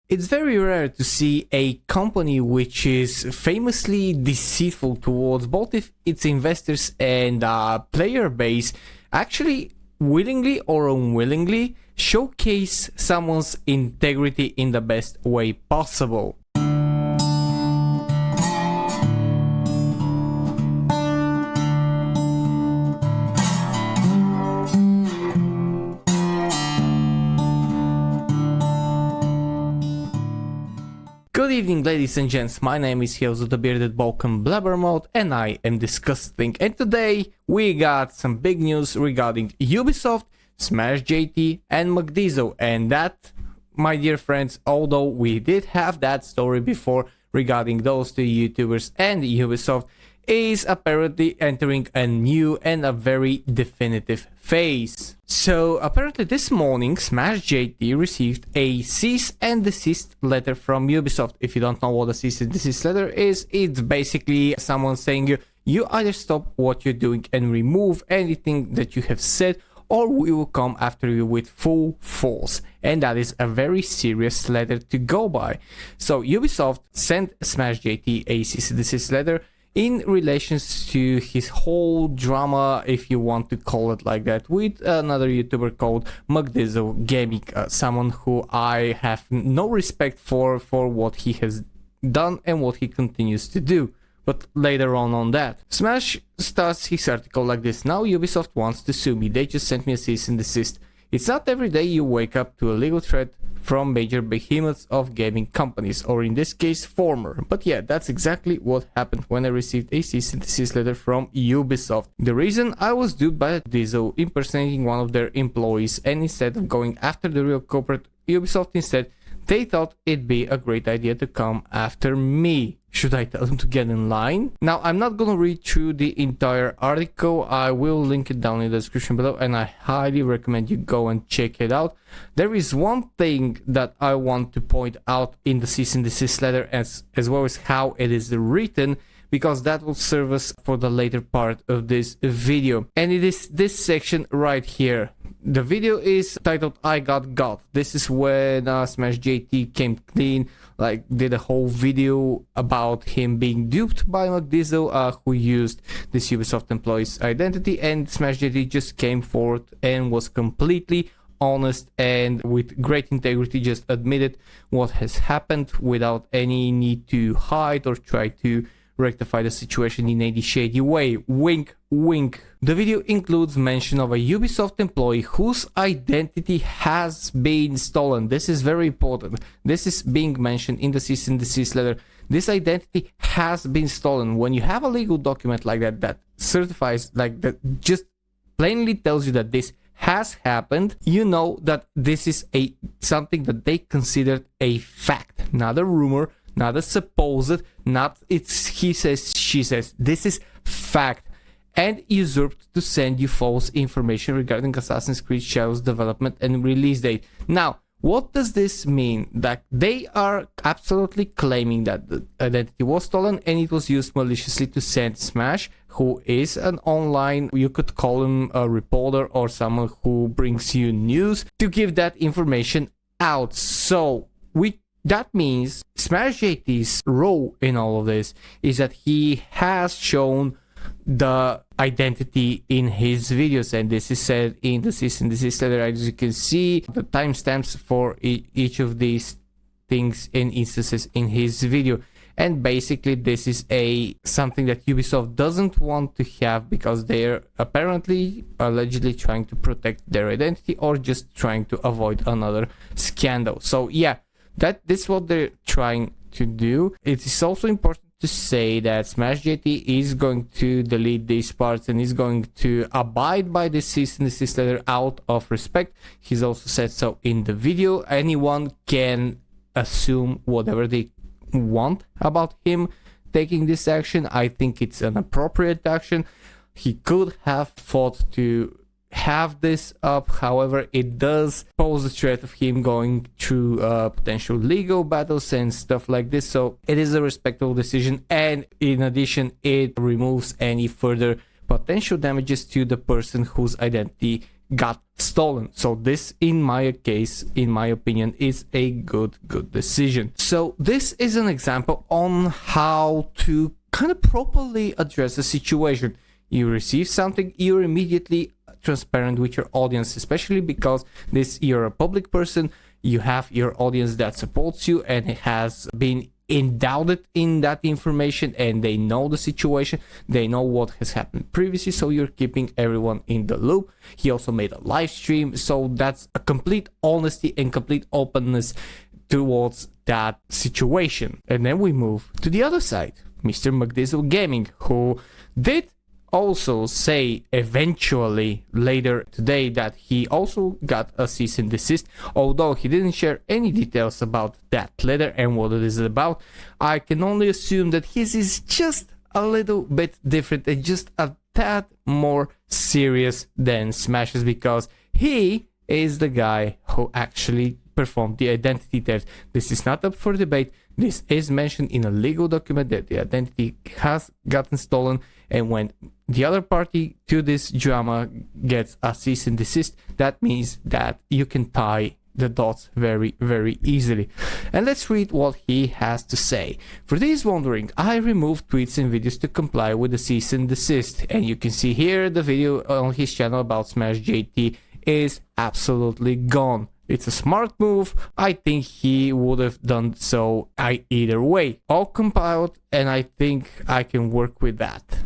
It's very rare to see a company which is famously deceitful towards both its investors and player base actually willingly or unwillingly showcase someone's integrity in the best way possible. Good evening, ladies and gents, my name is Hiozu the Bearded Balkan Blabbermouth and I am DiscussThing, and today we got some big news regarding Ubisoft, SmashJT and McDizzle, and that, my dear friends, although we did have that story before regarding those two YouTubers and Ubisoft, is apparently entering a new and a very definitive phase. So apparently this morning SmashJT received a cease and desist letter from Ubisoft. If you don't know what a cease and desist letter is, it's basically someone saying you either stop what you're doing and remove anything that you have said, or we will come after you with full force. And that is a very serious letter to go by. So Ubisoft sent SmashJT a cease and desist letter in relation to his whole drama, if you want to call it like that, with another YouTuber called McDizzle Gaming, someone who I have no respect for what he has done and what he continues to do. But later on that. Smash starts his article like this: now Ubisoft wants to sue me, they just sent me a cease and desist. It's not every day you wake up to a legal threat from major behemoths of gaming companies, or in this case former. But yeah, that's exactly what happened when I received a cease and desist letter from Ubisoft. The reason I was duped by Diesel impersonating one of their employees, and instead of going after the real culprit, Ubisoft instead, they thought it'd be a great idea to come after me. Should I tell them to get in line? Now, I'm not gonna read through the entire article. I will link it down in the description below, and I highly recommend you go and check it out. There is one thing that I want to point out in the cease and desist letter, as well as how it is written, because that will serve us for the later part of this video. And it is this section right here. The video is titled I Got. This is when SmashJT came clean, like did a whole video about him being duped by McDizzle, who used this Ubisoft employee's identity, and SmashJT just came forth and was completely honest and with great integrity just admitted what has happened without any need to hide or try to rectify the situation in any shady way. Wink, wink. The video includes mention of a Ubisoft employee whose identity has been stolen. This is very important. This is being mentioned in the cease and desist letter. This identity has been stolen. When you have a legal document like that, that certifies, like that just plainly tells you that this has happened, you know that this is something that they considered a fact, not a rumor, not a supposed, not it's he says, she says. This is fact, and usurped to send you false information regarding Assassin's Creed Shadows development and release date. Now, what does this mean? That they are absolutely claiming that the identity was stolen and it was used maliciously to send Smash, who is an online, you could call him a reporter or someone who brings you news, to give that information out. So that means SmashJT's role in all of this is that he has shown the identity in his videos, and this is said in the cease and desist letter. As you can see, the timestamps for each of these things and instances in his video. And basically this is something that Ubisoft doesn't want to have, because they're apparently allegedly trying to protect their identity or just trying to avoid another scandal. So yeah, this is what they're trying to do. It is also important to say that SmashJT is going to delete these parts and is going to abide by the cease and desist letter out of respect. He's also said so in the video. Anyone can assume whatever they want about him taking this action. I think it's an appropriate action. He could have fought to have this up, however it does pose the threat of him going through potential legal battles and stuff like this, so it is a respectable decision, and in addition it removes any further potential damages to the person whose identity got stolen. So this, in my case, in my opinion, is a good decision. So this is an example on how to kind of properly address a situation. You receive something, you're immediately transparent with your audience, especially because you're a public person. You have your audience that supports you and has been endowed in that information, and they know the situation, they know what has happened previously, so you're keeping everyone in the loop. He also made a live stream, so that's a complete honesty and complete openness towards that situation. And then we move to the other side, Mr. McDizzle Gaming, who did also say eventually later today that he also got a cease and desist, although he didn't share any details about that letter and what it is about. I can only assume that his is just a little bit different and just a tad more serious than Smash's, because he is the guy who actually performed the identity theft. This is not up for debate. This is mentioned in a legal document that the identity has gotten stolen, and when the other party to this drama gets a cease and desist, that means that you can tie the dots very, very easily. And let's read what he has to say. For those wondering, I removed tweets and videos to comply with the cease and desist, and you can see here the video on his channel about SmashJT is absolutely gone. It's a smart move. I think he would have done so either way. All compiled, and I think I can work with that.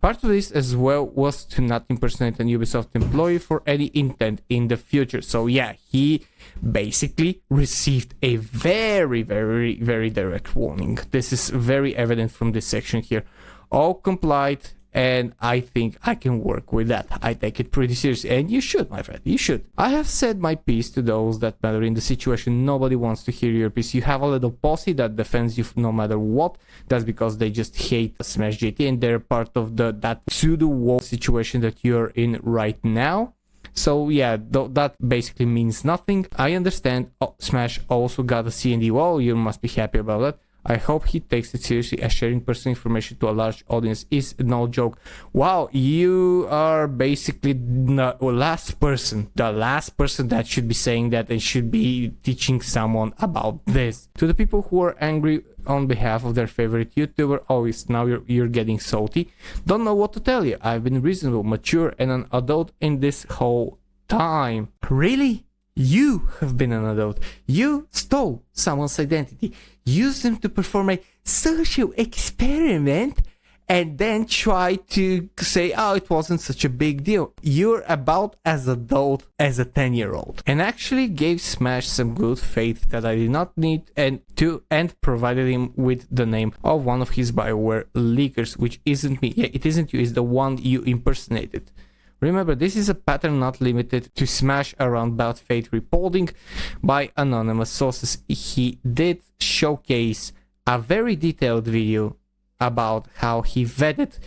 Part of this as well was to not impersonate an Ubisoft employee for any intent in the future. So yeah, he basically received a very, very, very direct warning. This is very evident from this section here. All complied, and I think I can work with that. I take it pretty seriously, and you should, my friend, you should. I have said my piece to those that matter in the situation. Nobody wants to hear your piece. You have a little posse that defends you no matter what. That's because they just hate SmashJT, and they're part of that pseudo-war situation that you're in right now. So yeah, that basically means nothing. I understand. Smash also got a C&D. Well, you must be happy about that. I hope he takes it seriously, as sharing personal information to a large audience is no joke. Wow, you are basically the last person that should be saying that and should be teaching someone about this. To the people who are angry on behalf of their favorite YouTuber, always now you're getting salty. Don't know what to tell you. I've been reasonable, mature, and an adult in this whole time. Really? You have been an adult. You stole someone's identity, used them to perform a social experiment, and then try to say, oh, it wasn't such a big deal. You're about as adult as a 10-year-old. And actually gave Smash some good faith that I did not need and provided him with the name of one of his BioWare leakers, which isn't me. Yeah, it isn't you, it's the one you impersonated. Remember, this is a pattern not limited to Smash around bad faith reporting by anonymous sources. He did showcase a very detailed video about how he vetted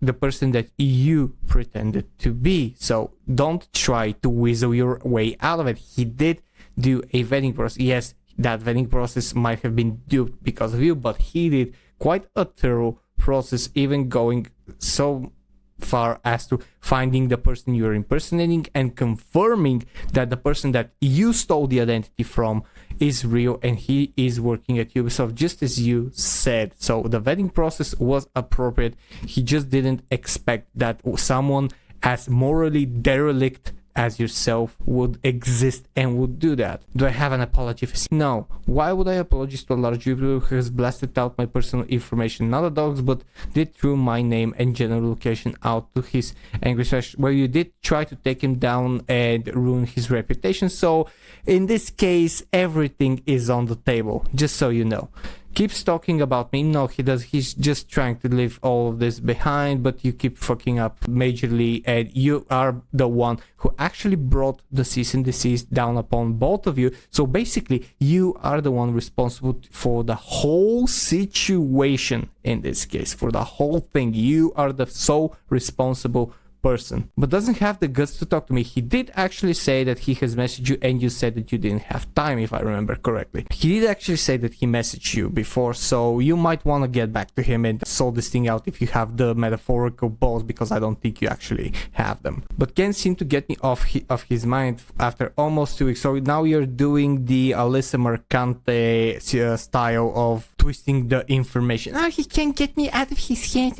the person that you pretended to be. So don't try to weasel your way out of it. He did do a vetting process. Yes, that vetting process might have been duped because of you, but he did quite a thorough process, even going so far as to finding the person you're impersonating and confirming that the person that you stole the identity from is real and he is working at Ubisoft just as you said. So the vetting process was appropriate. He just didn't expect that someone as morally derelict as yourself would exist and would do that. Do I have an apology? No. Why would I apologize to a large YouTuber who has blasted out my personal information, not a dog's, but did through my name and general location out to his angry Smash, where you did try to take him down and ruin his reputation. So in this case, everything is on the table, just so you know. Keeps talking about me. No, he does. He's just trying to leave all of this behind, but you keep fucking up majorly, and you are the one who actually brought the cease and desist down upon both of you. So basically, you are the one responsible for the whole situation in this case, for the whole thing. You are the sole responsible person, but doesn't have the guts to talk to me. He did actually say that he has messaged you, and you said that you didn't have time, if I remember correctly. He did actually say that he messaged you before, so you might want to get back to him and sort this thing out if you have the metaphorical balls, because I don't think you actually have them. But can't seem to get me off his mind after almost 2 weeks. So now you're doing the Alyssa Mercante style of twisting the information. Oh, he can't get me out of his head.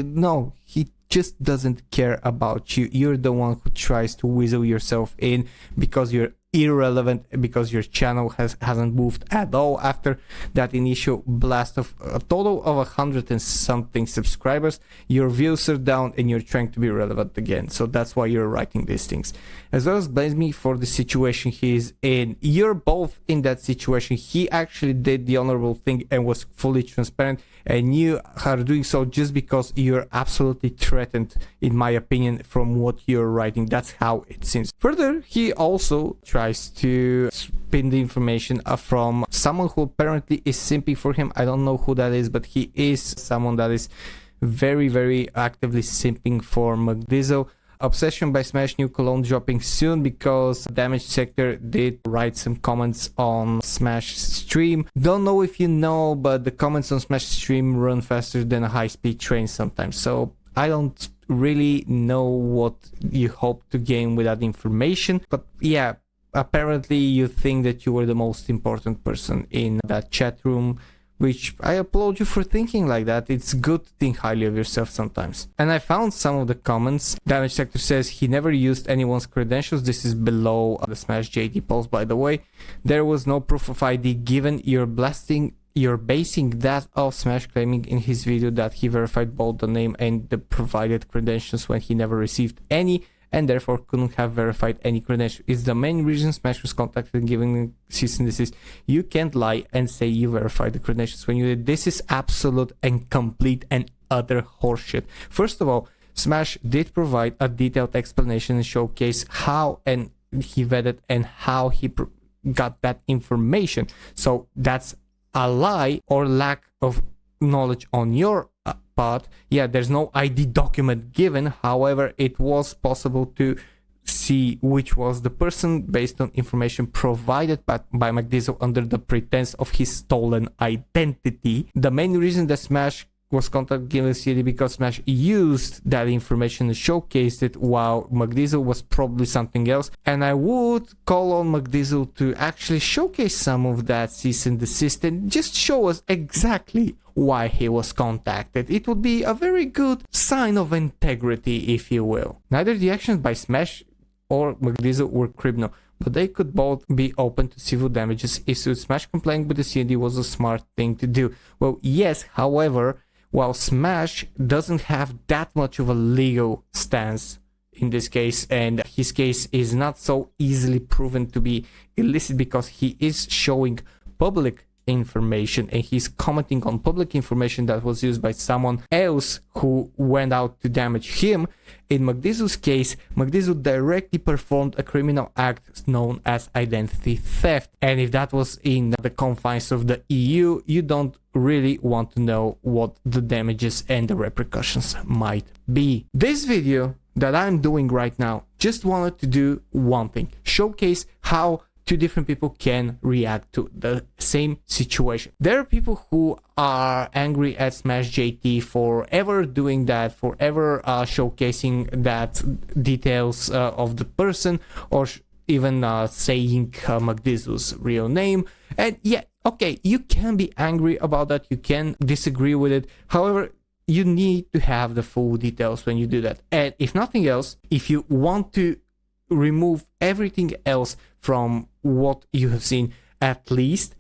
No, he just doesn't care about you. You're the one who tries to weasel yourself in because you're irrelevant, because your channel hasn't moved at all after that initial blast of a total of 100 and something subscribers. Your views are down and you're trying to be relevant again, so that's why you're writing these things, as well as blames me for the situation he's in. You're both in that situation. He actually did the honorable thing and was fully transparent, and you are doing so just because you're absolutely threatened, in my opinion, from what you're writing. That's how it seems. Further, he also tries to spin the information from someone who apparently is simping for him. I don't know who that is, but he is someone that is very, very actively simping for McDizzle. Obsession by Smash, new cologne dropping soon, because Damage Sector did write some comments on Smash stream. Don't know if you know, but the comments on Smash stream run faster than a high-speed train sometimes, so I don't really know what you hope to gain with that information. But yeah, apparently you think that you were the most important person in that chat room, which I applaud you for thinking like that. It's good to think highly of yourself sometimes. And I found some of the comments. Damage Sector says he never used anyone's credentials. This is below the SmashJT post, by the way. There was no proof of ID given. You're basing that off Smash claiming in his video that he verified both the name and the provided credentials when he never received any, and therefore couldn't have verified any credentials. It's the main reason Smash was contacted and giving cease and desist. You can't lie and say you verified the credentials when you did. This is absolute and complete and utter horseshit. First of all, Smash did provide a detailed explanation and showcase how and he vetted and how he got that information. So that's a lie or lack of knowledge on your part. Yeah, there's no ID document given. However, it was possible to see which was the person based on information provided by McDizzle under the pretense of his stolen identity. The main reason that Smash was contacted given CD because Smash used that information and showcased it, while McDizzle was probably something else. And I would call on McDizzle to actually showcase some of that cease and desist and just show us exactly why he was contacted. It would be a very good sign of integrity, if you will. Neither the actions by Smash or McDizzle were criminal, but they could both be open to civil damages issued. Smash complying with the CD was a smart thing to do. Well, yes, however, while Smash doesn't have that much of a legal stance in this case, and his case is not so easily proven to be illicit because he is showing public information and he's commenting on public information that was used by someone else who went out to damage him. In McDizzle's case, McDizzle directly performed a criminal act known as identity theft, and if that was in the confines of the EU, you don't really want to know what the damages and the repercussions might be. This video that I'm doing right now just wanted to do one thing: showcase how two different people can react to the same situation. There are people who are angry at SmashJT for ever doing that, for ever showcasing that details of the person, or even saying McDizzle's real name. And yeah, okay, you can be angry about that, you can disagree with it. However, you need to have the full details when you do that. And if nothing else, if you want to remove everything else from what you have seen, at least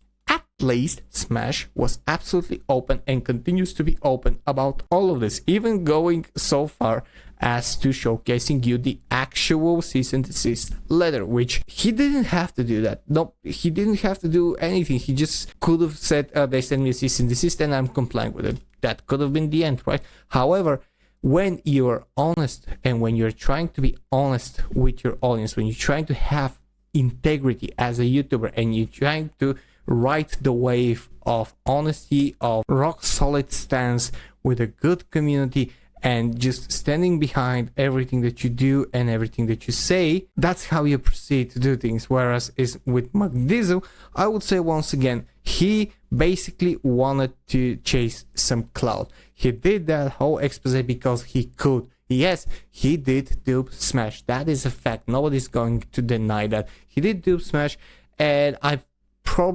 Smash was absolutely open and continues to be open about all of this, even going so far as to showcasing you the actual cease and desist letter, which he didn't have to do that. No, he didn't have to do anything. He just could have said, they sent me a cease and desist and I'm complying with it. That could have been the end, right? However, when you're honest and when you're trying to be honest with your audience, when you're trying to have integrity as a YouTuber and you're trying to ride the wave of honesty, of rock solid stance with a good community, and just standing behind everything that you do and everything that you say, that's how you proceed to do things. Whereas is with McDizzle, I would say once again, he basically wanted to chase some clout. He did that whole expose because he could. Yes, he did Dub Smash. That is a fact. Nobody's going to deny that. He did Dub Smash, and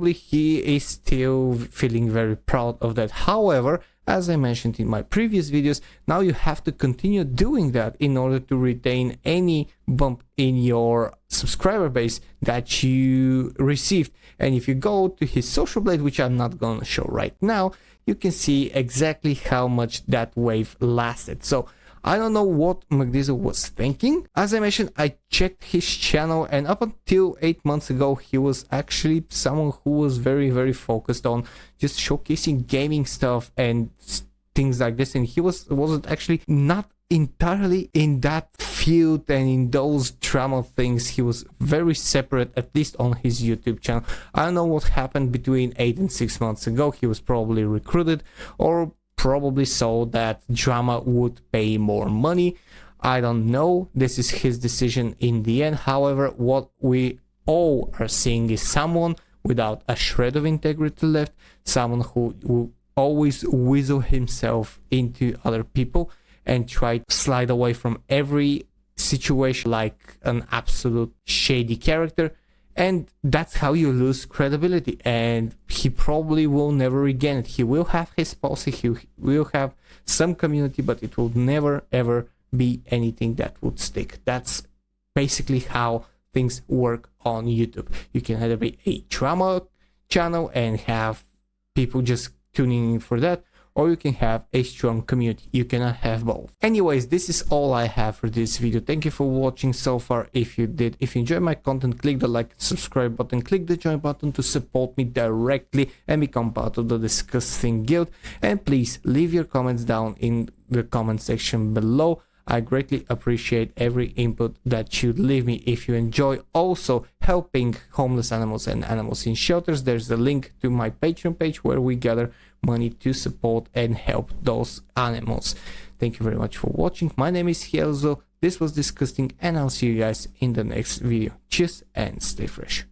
he is still feeling very proud of that. However, as I mentioned in my previous videos, now you have to continue doing that in order to retain any bump in your subscriber base that you received. And if you go to his social blade, which I'm not going to show right now, you can see exactly how much that wave lasted. So I don't know what McDizzle was thinking. As I mentioned, I checked his channel, and up until 8 months ago, he was actually someone who was very, very focused on just showcasing gaming stuff and things like this. And he wasn't actually not entirely in that field and in those drama things. He was very separate, at least on his YouTube channel. I don't know what happened between 8 and 6 months ago. He was probably recruited, or probably saw that drama would pay more money. I don't know. This is his decision in the end. However, what we all are seeing is someone without a shred of integrity left, someone who always weasel himself into other people and try to slide away from every situation like an absolute shady character. And that's how you lose credibility, and he probably will never regain it. He will have his posse, he will have some community, but it will never ever be anything that would stick. That's basically how things work on YouTube. You can either be a drama channel and have people just tuning in for that, or you can have a strong community. You cannot have both. Anyways, this is all I have for this video. Thank you for watching so far. If you enjoyed my content, click the like and subscribe button, click the join button to support me directly and become part of the DiscussThing Guild. And please leave your comments down in the comment section below. I greatly appreciate every input that you leave me. If you enjoy also helping homeless animals and animals in shelters, there's the link to my Patreon page where we gather money to support and help those animals. Thank you very much for watching. My name is Hielzo. This was DiscussThing, and I'll see you guys in the next video. Cheers and stay fresh.